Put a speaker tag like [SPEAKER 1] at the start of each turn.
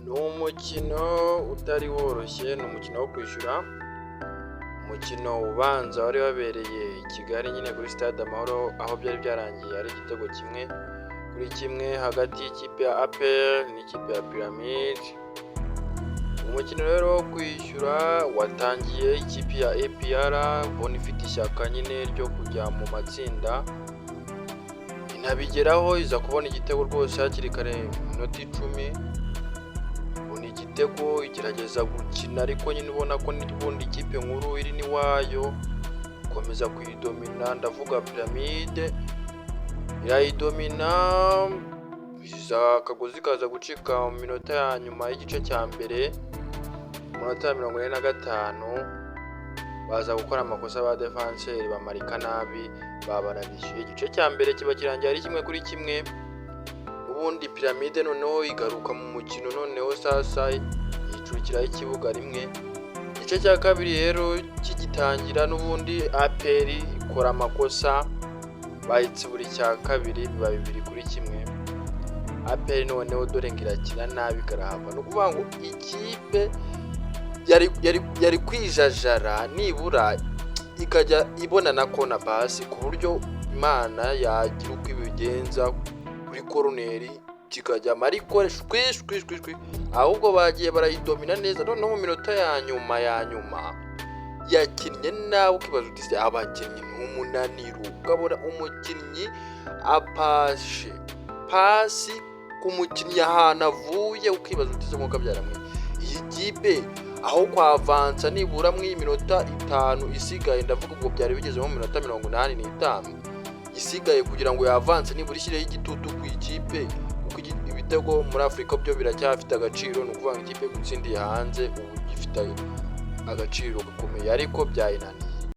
[SPEAKER 1] Ni umukino utari woroshye, ni umukino wo kwishyura, umukino ubanza wari wabereye i Kigali nyine kuri stade Amahoro, aho byari byarangiye ari igitego kuri kimwe hagati y'ikipe ya APR n'ikipe ya Pyramide. Umukino rero wo kwishyura watangiye ikipe ya APR ubona ifite ishyaka nyine ryo kujya mu matsinda, inabigeraho iza kubona igitego rwose hakiri kare minota 10, ubona igitego igerageza gukina, ariko nyine ubona ko n'ubundi ikipe nkuru iri n'iwayo ikomeza kuyidomina, ndavuga Pyramide irayidomina, akagozi kaza gucika mu minota ya nyuma y'igice cya mbere, minota ya 45 baza gukora amakosa ba defenseur bamarika nabi, babananije. Igice cya mbere kiba kirangiye ari 1-1, ubundi Pyramide noneho igaruka mu mukino, noneho sasa yicurikiraho ikibuga rimwe. Igice cya kabiri rero kigitangira n'ubundi APR ikora amakosa, bahitse buri cya kabiri biba 2-1. APR noneho dore ngirakina nabi karahava, no kuvuga ngo ikipe yari kwijajara nibura ikajya ibona na kona pasi, ku buryo Imana yagira uko ibigenza kuri koroneri kikajya mariko shwi, ahubwo bagiye barayidomina neza. Noneho mu minota ya nyuma yakinnye nawe ukibaza uti abakinnyi n'umunaniro, ukabona umukinnyi apashe pasi ku mukinnyi ahantu avuye, ukibaza uti nk'uko byaramwe iyi kipe aho kwavansa nibura mu minota 5 isigaye, ndavuga ngo byari bigeze mu minota 85 isigaye kugira ngo yavanse nibura ishyireho igitutu ku ikipe, kuko ibitego muri Afrika byo biracyafite agaciro, no kuvuga ngo ikipe gutsindiye hanze ubu gifite agaciro gakomeye, ariko byayinaniye.